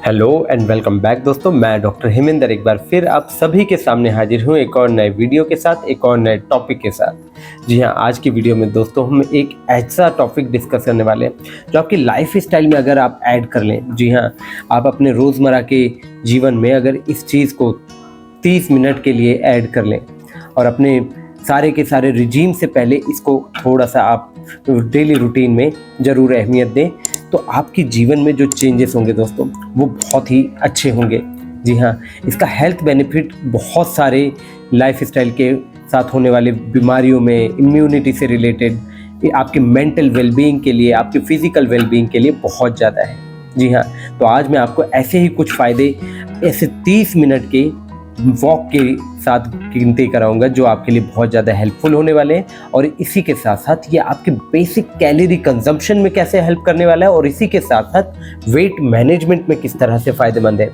Hello and welcome back दोस्तों। मैं doctor Hemendra एक बार फिर आप सभी के सामने हाजिर हूँ एक और नए वीडियो के साथ, एक और नए टॉपिक के साथ। जी हाँ, आज की वीडियो में दोस्तों हम एक ऐसा टॉपिक डिस्कस करने वाले हैं जो आपकी लाइफ स्टाइल में अगर आप ऐड कर लें, जी हाँ, आप अपने रोज़मर्रा के जीवन में अगर इस चीज़ को 30 मिनट के लिए ऐड कर लें और अपने सारे के सारे रिजीम से पहले इसको थोड़ा सा आप डेली रूटीन में ज़रूर अहमियत दें, तो आपके जीवन में जो चेंजेस होंगे दोस्तों वो बहुत ही अच्छे होंगे। जी हाँ, इसका हेल्थ बेनिफिट बहुत सारे लाइफ स्टाइल के साथ होने वाले बीमारियों में, इम्यूनिटी से रिलेटेड, आपके मेंटल वेलबीइंग के लिए, आपके फिजिकल वेलबीइंग के लिए बहुत ज़्यादा है। जी हाँ, तो आज मैं आपको ऐसे ही कुछ फ़ायदे ऐसे 30 मिनट के वॉक के साथ गिनती कराऊंगा जो आपके लिए बहुत ज़्यादा हेल्पफुल होने वाले हैं, और इसी के साथ साथ ये आपके बेसिक कैलोरी कंजम्पशन में कैसे हेल्प करने वाला है, और इसी के साथ साथ वेट मैनेजमेंट में किस तरह से फ़ायदेमंद है।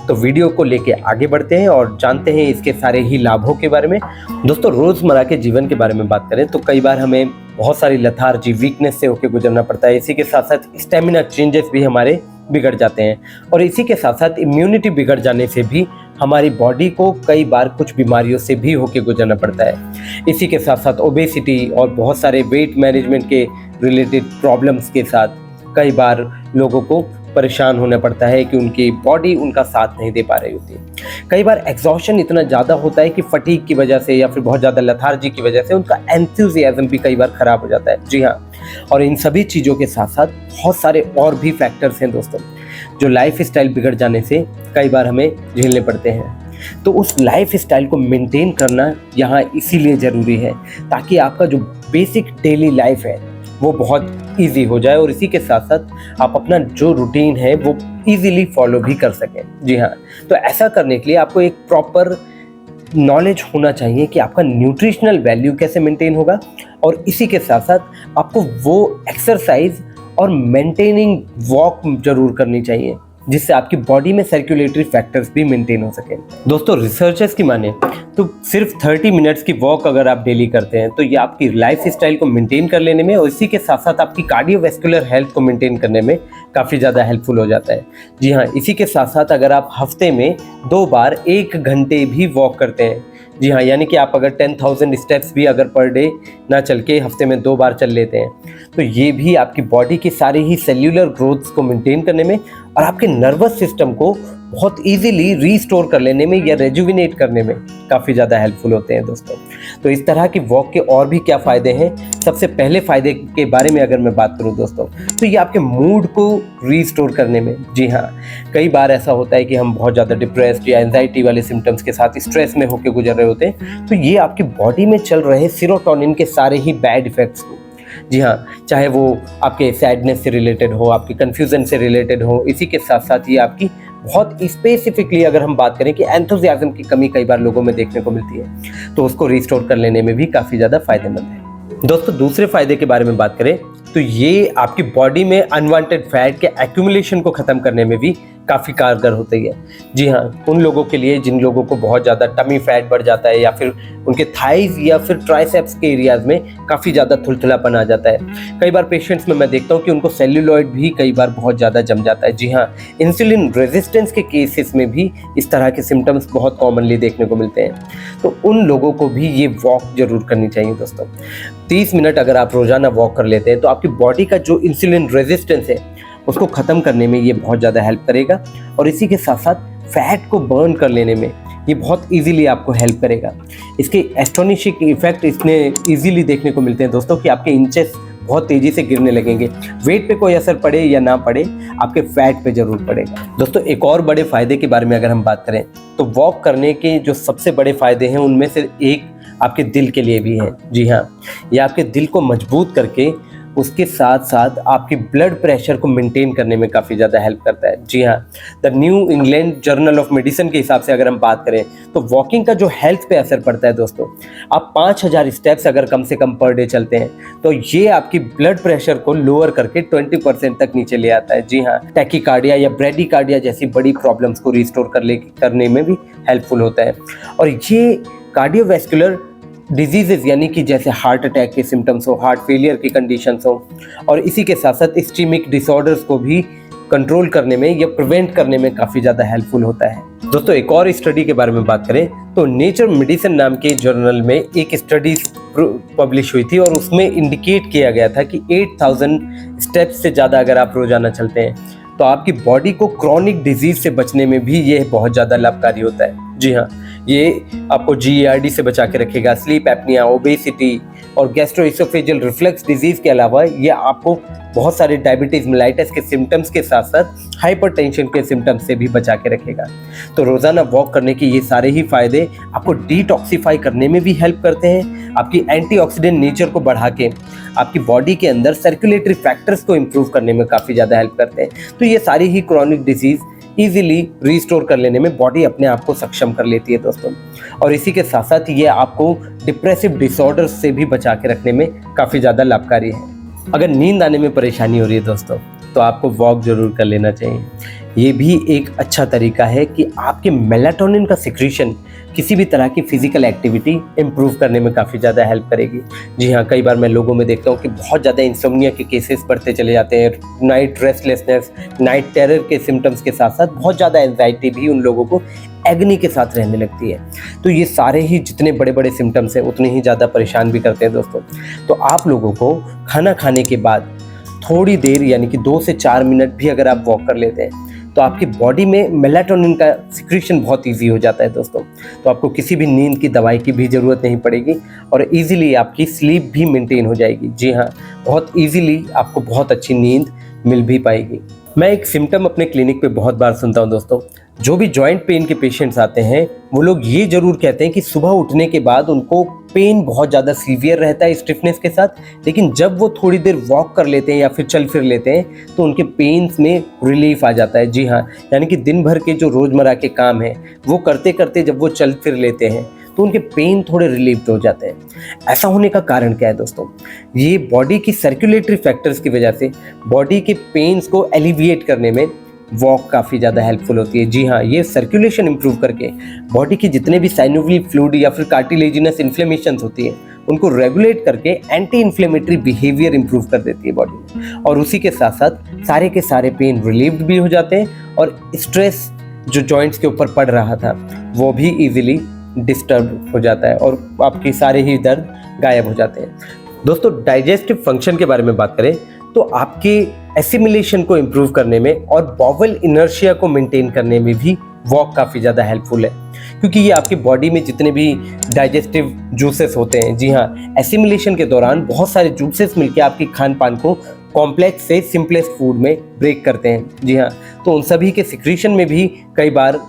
तो वीडियो को लेके आगे बढ़ते हैं और जानते हैं इसके सारे ही लाभों के बारे में। दोस्तों, रोज़मर्रा के जीवन के बारे में बात करें तो कई बार हमें बहुत सारी लथार्जी, वीकनेस से होकर गुजरना पड़ता है। इसी के साथ साथ स्टेमिना चेंजेस भी हमारे बिगड़ जाते हैं, और इसी के साथ साथ इम्यूनिटी बिगड़ जाने से भी हमारी बॉडी को कई बार कुछ बीमारियों से भी होकर गुजरना पड़ता है। इसी के साथ साथ ओबेसिटी और बहुत सारे वेट मैनेजमेंट के रिलेटेड प्रॉब्लम्स के साथ कई बार लोगों को परेशान होना पड़ता है कि उनकी बॉडी उनका साथ नहीं दे पा रही होती। कई बार एग्जॉशन इतना ज़्यादा होता है कि फटीग की वजह से या फिर बहुत ज़्यादा लेथार्जी की वजह से उनका एंथुजियाज्म भी कई बार ख़राब हो जाता है। जी हाँ, और इन सभी चीज़ों के साथ साथ बहुत सारे और भी फैक्टर्स हैं दोस्तों जो लाइफ स्टाइल बिगड़ जाने से कई बार हमें झेलने पड़ते हैं। तो उस लाइफ स्टाइल को मेंटेन करना यहाँ इसीलिए ज़रूरी है ताकि आपका जो बेसिक डेली लाइफ है वो बहुत इजी हो जाए, और इसी के साथ साथ आप अपना जो रूटीन है वो इजीली फॉलो भी कर सकें। जी हाँ, तो ऐसा करने के लिए आपको एक प्रॉपर नॉलेज होना चाहिए कि आपका न्यूट्रिशनल वैल्यू कैसे मेंटेन होगा, और इसी के साथ साथ आपको वो एक्सरसाइज और मेंटेनिंग वॉक जरूर करनी चाहिए जिससे आपकी बॉडी में सर्कुलेटरी फैक्टर्स भी मेंटेन हो सके। दोस्तों, रिसर्चर्स की माने तो सिर्फ 30 मिनट्स की वॉक अगर आप डेली करते हैं तो ये आपकी लाइफ स्टाइल को मेंटेन कर लेने में और इसी के साथ साथ आपकी कार्डियोवैस्कुलर हेल्थ को मेंटेन करने में काफ़ी ज़्यादा हेल्पफुल हो जाता है। जी हाँ, इसी के साथ साथ अगर आप हफ्ते में 2 बार 1 घंटे भी वॉक करते हैं, जी हाँ, यानी कि आप अगर 10,000 स्टेप्स भी अगर पर डे ना चल के हफ्ते में 2 बार चल लेते हैं तो ये भी आपकी बॉडी की सारी ही सेल्यूलर ग्रोथ्स को मेंटेन करने में और आपके नर्वस सिस्टम को बहुत इजीली रीस्टोर कर लेने में या रेजुविनेट करने में काफ़ी ज़्यादा हेल्पफुल होते हैं दोस्तों। तो इस तरह की वॉक के और भी क्या फ़ायदे हैं, सबसे पहले फ़ायदे के बारे में अगर मैं बात करूं दोस्तों तो ये आपके मूड को रीस्टोर करने में। जी हाँ, कई बार ऐसा होता है कि हम बहुत ज़्यादा डिप्रेस्ड या एंजाइटी वाले सिम्टम्स के साथ स्ट्रेस में होकर गुजर रहे होते हैं, तो ये आपकी बॉडी में चल रहे सेरोटोनिन के सारे ही बैड इफेक्ट्स को, जी हाँ, चाहे वो आपके सैडनेस से रिलेटेड हो, आपके कन्फ्यूज़न से रिलेटेड हो, इसी के साथ साथ ये आपकी बहुत स्पेसिफिकली अगर हम बात करें कि एंथुजियाज्म की कमी कई बार लोगों में देखने को मिलती है, तो उसको रिस्टोर कर लेने में भी काफ़ी ज़्यादा फायदेमंद है। दोस्तों, दूसरे फायदे के बारे में बात करें तो ये आपकी बॉडी में अनवांटेड फैट के एक्यूमुलेशन को ख़त्म करने में भी काफ़ी कारगर होती है। जी हाँ, उन लोगों के लिए जिन लोगों को बहुत ज़्यादा टमी फैट बढ़ जाता है या फिर उनके थाइज या फिर ट्राइसेप्स के एरियाज़ में काफ़ी ज़्यादा थुलथुलापन आ जाता है। कई बार पेशेंट्स में मैं देखता हूँ कि उनको सेल्यूलॉइड भी कई बार बहुत ज़्यादा जम जाता है। जी हाँ, इंसुलिन रेजिस्टेंस के केसेस में भी इस तरह के सिम्टम्स बहुत कॉमनली देखने को मिलते हैं, तो उन लोगों को भी ये वॉक जरूर करनी चाहिए दोस्तों। 30 मिनट अगर आप रोज़ाना वॉक कर लेते हैं तो आपकी बॉडी का जो इंसुलिन रेजिस्टेंस है उसको ख़त्म करने में ये बहुत ज़्यादा हेल्प करेगा, और इसी के साथ साथ फैट को बर्न कर लेने में ये बहुत इजीली आपको हेल्प करेगा। इसके एस्टोनिशिंग इफेक्ट इसमें इजीली देखने को मिलते हैं दोस्तों कि आपके इंचेस बहुत तेज़ी से गिरने लगेंगे। वेट पे कोई असर पड़े या ना पड़े, आपके फैट पे ज़रूर पड़ेगा। दोस्तों, एक और बड़े फ़ायदे के बारे में अगर हम बात करें तो वॉक करने के जो सबसे बड़े फ़ायदे हैं उनमें से एक आपके दिल के लिए भी है। जी हाँ, ये आपके दिल को मजबूत करके उसके साथ साथ आपकी ब्लड प्रेशर को मेंटेन करने में काफ़ी ज़्यादा हेल्प करता है। जी हाँ, the new England journal of medicine के हिसाब से अगर हम बात करें तो वॉकिंग का जो हेल्थ पे असर पड़ता है दोस्तों, आप 5,000 स्टेप्स अगर कम से कम पर डे चलते हैं तो ये आपकी ब्लड प्रेशर को लोअर करके 20% तक नीचे ले आता है। जी हाँ, टैकीकार्डिया या ब्रेडीकार्डिया जैसी बड़ी प्रॉब्लम्स को रिस्टोर करने में भी हेल्पफुल होता है, और ये कार्डियोवैस्कुलर डिजीजेस यानी कि जैसे हार्ट अटैक के सिम्टम्स हो, हार्ट फेलियर की कंडीशंस हो, और इसी के साथ साथ इस्कीमिक डिसऑर्डर्स को भी कंट्रोल करने में या प्रिवेंट करने में काफ़ी ज़्यादा हेल्पफुल होता है। दोस्तों एक और स्टडी के बारे में बात करें तो नेचर मेडिसिन नाम के जर्नल में एक स्टडी पब्लिश हुई थी और उसमें इंडिकेट किया गया था कि 8000 स्टेप्स से ज़्यादा अगर आप रोजाना चलते हैं तो आपकी बॉडी को क्रॉनिक डिजीज से बचने में भी ये बहुत ज़्यादा लाभकारी होता है। जी हाँ, ये आपको GERD से बचा के रखेगा, स्लीप एपनिया, ओबेसिटी और गैस्ट्रोइसोफेजियल रिफ्लक्स डिजीज के अलावा ये आपको बहुत सारे डायबिटीज मेलाइटिस के सिम्टम्स के साथ साथ हाइपरटेंशन के सिम्टम्स से भी बचा के रखेगा। तो रोजाना वॉक करने के ये सारे ही फायदे आपको डिटॉक्सिफाई करने में भी हेल्प करते हैं, आपकी एंटीऑक्सीडेंट नेचर को बढ़ा के आपकी बॉडी के अंदर सर्कुलेटरी फैक्टर्स को इम्प्रूव करने में काफ़ी ज़्यादा हेल्प करते हैं। तो ये सारी ही क्रॉनिक डिजीज इजीली रिस्टोर कर लेने में बॉडी अपने आप को सक्षम कर लेती है दोस्तों। और इसी के साथ साथ ये आपको डिप्रेसिव डिसऑर्डर्स से भी बचा के रखने में काफ़ी ज़्यादा लाभकारी है। अगर नींद आने में परेशानी हो रही है दोस्तों तो आपको वॉक जरूर कर लेना चाहिए। ये भी एक अच्छा तरीका है कि आपके मेलाटोनिन का सिक्रीशन किसी भी तरह की फिजिकल एक्टिविटी इम्प्रूव करने में काफ़ी ज़्यादा हेल्प करेगी। जी हाँ, कई बार मैं लोगों में देखता हूँ कि बहुत ज़्यादा इंसोम्निया के केसेस बढ़ते चले जाते हैं, नाइट रेस्टलेसनेस, नाइट टेरर के सिम्टम्स के साथ साथ बहुत ज़्यादा एंजाइटी भी उन लोगों को एग्नी के साथ रहने लगती है। तो ये सारे ही जितने बड़े बड़े सिम्टम्स हैं उतने ही ज़्यादा परेशान भी करते हैं दोस्तों। तो आप लोगों को खाना खाने के बाद थोड़ी देर यानी कि 2 से 4 मिनट भी अगर आप वॉक कर लेते हैं तो आपकी बॉडी में मेलाटोनिन का सिक्रीशन बहुत इजी हो जाता है दोस्तों। तो आपको किसी भी नींद की दवाई की भी ज़रूरत नहीं पड़ेगी और इजीली आपकी स्लीप भी मेंटेन हो जाएगी। जी हाँ, बहुत इजीली आपको बहुत अच्छी नींद मिल भी पाएगी। मैं एक सिम्टम अपने क्लिनिक पे बहुत बार सुनता हूँ दोस्तों, जो भी जॉइंट पेन के पेशेंट्स आते हैं वो लोग ये जरूर कहते हैं कि सुबह उठने के बाद उनको पेन बहुत ज़्यादा सीवियर रहता है स्टिफनेस के साथ, लेकिन जब वो थोड़ी देर वॉक कर लेते हैं या फिर चल फिर लेते हैं तो उनके पेन्स में रिलीफ आ जाता है। जी हाँ, यानी कि दिन भर के जो रोज़मर्रा के काम हैं वो करते करते जब वो चल फिर लेते हैं तो उनके पेन थोड़े रिलीफ हो जाते हैं। ऐसा होने का कारण क्या है दोस्तों? ये बॉडी की सर्कुलेटरी फैक्टर्स की वजह से बॉडी के पेन्स को एलिविएट करने में वॉक काफ़ी ज़्यादा हेल्पफुल होती है। जी हाँ, ये सर्कुलेशन इंप्रूव करके बॉडी की जितने भी साइनोवियल फ्लूइड या फिर कार्टिलेजिनस इन्फ्लेमेशंस होती है उनको रेगुलेट करके एंटी इन्फ्लेमेटरी बिहेवियर इंप्रूव कर देती है बॉडी में, और उसी के साथ साथ सारे के सारे पेन रिलीव्ड भी हो जाते हैं और स्ट्रेस जो जॉइंट्स के ऊपर पड़ रहा था वो भी इजीली डिस्टर्ब हो जाता है और आपकी सारे ही दर्द गायब हो जाते हैं। दोस्तों डाइजेस्टिव फंक्शन के बारे में बात करें तो आपके एसिमिलेशन को इम्प्रूव करने में और बॉवल इनर्शिया को मेंटेन करने में भी वॉक काफ़ी ज़्यादा हेल्पफुल है, क्योंकि ये आपकी बॉडी में जितने भी डाइजेस्टिव जूसेस होते हैं, जी हाँ, एसिमिलेशन के दौरान बहुत सारे जूसेस मिलकर आपकी खान पान को कॉम्प्लेक्स से सिंपलेस्ट फूड में ब्रेक करते हैं। जी हाँ, तो उन सभी के सिक्रीशन में भी कई बार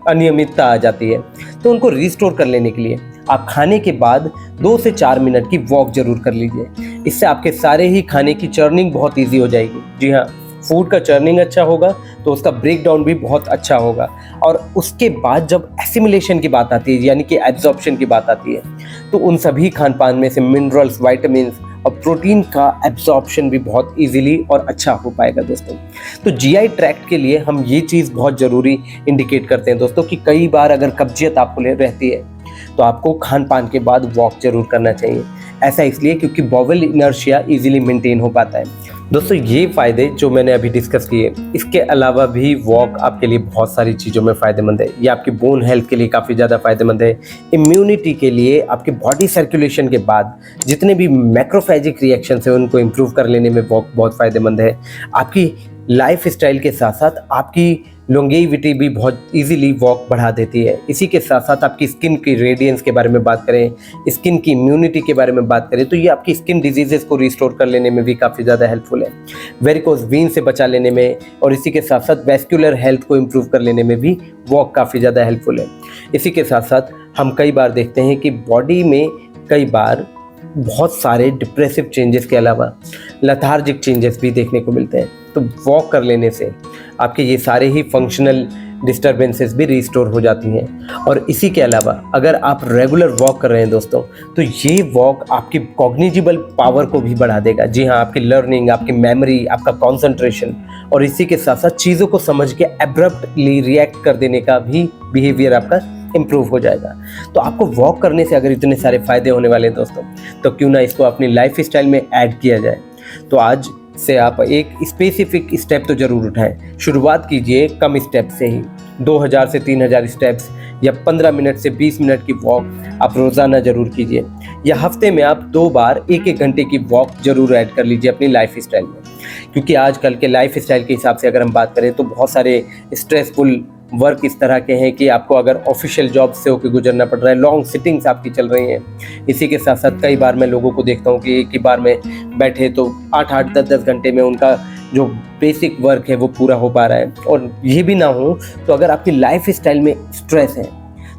अनियमितता आ जाती है, तो उनको रिस्टोर कर लेने के लिए आप खाने के बाद 2 से 4 मिनट की वॉक जरूर कर लीजिए। इससे आपके सारे ही खाने की चर्निंग बहुत इजी हो जाएगी। जी हाँ, फूड का चर्निंग अच्छा होगा तो उसका ब्रेक डाउन भी बहुत अच्छा होगा। और उसके बाद जब एसिमिलेशन की बात आती है यानी कि एब्जॉर्प्शन की बात आती है तो उन सभी खान पान में से मिनरल्स, वाइटामिन्स और प्रोटीन का एब्जॉर्प्शन भी बहुत इजीली और अच्छा हो पाएगा दोस्तों। तो जीआई ट्रैक्ट के लिए हम ये चीज़ बहुत ज़रूरी इंडिकेट करते हैं दोस्तों कि कई बार अगर कब्जियत आपको रहती है तो आपको खान पान के बाद वॉक जरूर करना चाहिए। ऐसा इसलिए क्योंकि बॉवल इनर्शिया इजीली मेंटेन हो पाता है। दोस्तों ये फ़ायदे जो मैंने अभी डिस्कस किए, इसके अलावा भी वॉक आपके लिए बहुत सारी चीज़ों में फ़ायदेमंद है। ये आपकी बोन हेल्थ के लिए काफ़ी ज़्यादा फ़ायदेमंद है, इम्यूनिटी के लिए, आपके बॉडी सर्कुलेशन के बाद जितने भी मैक्रोफेजिक रिएक्शंस हैं उनको इम्प्रूव कर लेने में वॉक बहुत फ़ायदेमंद है। आपकी लाइफ स्टाइल के साथ साथ आपकी लॉन्गेविटी भी बहुत इजीली वॉक बढ़ा देती है। इसी के साथ साथ आपकी स्किन की रेडियंस के बारे में बात करें, स्किन की इम्यूनिटी के बारे में बात करें तो ये आपकी स्किन डिजीजेस को रिस्टोर कर लेने में भी काफ़ी ज़्यादा हेल्पफुल है। वेरिकोज वीन से बचा लेने में और इसी के साथ साथ वेस्कुलर हेल्थ को इम्प्रूव कर लेने में भी वॉक काफ़ी ज़्यादा हेल्पफुल है। इसी के साथ साथ हम कई बार देखते हैं कि बॉडी में कई बार बहुत सारे डिप्रेसिव चेंजेस के अलावा लथार्जिक चेंजेस भी देखने को मिलते हैं, तो वॉक कर लेने से आपके ये सारे ही फंक्शनल डिस्टर्बेंसेस भी रिस्टोर हो जाती हैं। और इसी के अलावा अगर आप रेगुलर वॉक कर रहे हैं दोस्तों तो ये वॉक आपकी कॉग्निजिबल पावर को भी बढ़ा देगा। जी हाँ, आपकी लर्निंग, आपकी मेमोरी, आपका कॉन्सेंट्रेशन और इसी के साथ साथ चीज़ों को समझ के एब्रप्टली रिएक्ट कर देने का भी बिहेवियर आपका इम्प्रूव हो जाएगा। तो आपको वॉक करने से अगर इतने सारे फ़ायदे होने वाले हैं दोस्तों तो क्यों ना इसको अपनी लाइफ स्टाइल में ऐड किया जाए। तो आज से आप एक स्पेसिफिक स्टेप तो जरूर उठाएं। शुरुआत कीजिए कम स्टेप से ही, 2000 से 3000 स्टेप्स या 15 मिनट से 20 मिनट की वॉक आप रोज़ाना ज़रूर कीजिए, या हफ्ते में आप 2 बार 1-1 घंटे की वॉक ज़रूर ऐड कर लीजिए अपनी लाइफ स्टाइल में। क्योंकि आजकल के लाइफ स्टाइल के हिसाब से अगर हम बात करें तो बहुत सारे स्ट्रेसफुल वर्क इस तरह के हैं कि आपको अगर ऑफिशियल जॉब से होकर गुजरना पड़ रहा है, लॉन्ग सिटिंग्स आपकी चल रही हैं। इसी के साथ साथ कई बार मैं लोगों को देखता हूँ कि एक ही बार में बैठे तो 8-8, 10-10 घंटे में उनका जो बेसिक वर्क है वो पूरा हो पा रहा है। और ये भी ना हो तो अगर आपकी लाइफ स्टाइल में स्ट्रेस है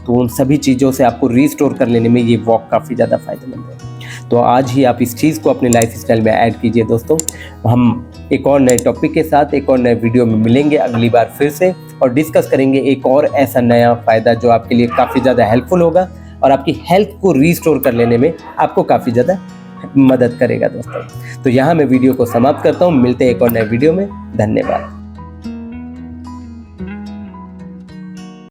तो उन सभी चीज़ों से आपको रीस्टोर कर लेने में ये वॉक काफ़ी ज़्यादा फायदेमंद है। तो आज ही आप इस चीज़ को अपने लाइफ स्टाइल में ऐड कीजिए दोस्तों। हम एक और नए टॉपिक के साथ एक और नए वीडियो में मिलेंगे अगली बार फिर से, और डिस्कस करेंगे एक और ऐसा नया फ़ायदा जो आपके लिए काफ़ी ज़्यादा हेल्पफुल होगा और आपकी हेल्थ को रीस्टोर कर लेने में आपको काफ़ी ज़्यादा मदद करेगा दोस्तों। तो यहाँ मैं वीडियो को समाप्त करता हूँ, मिलते हैं एक और नए वीडियो में। धन्यवाद।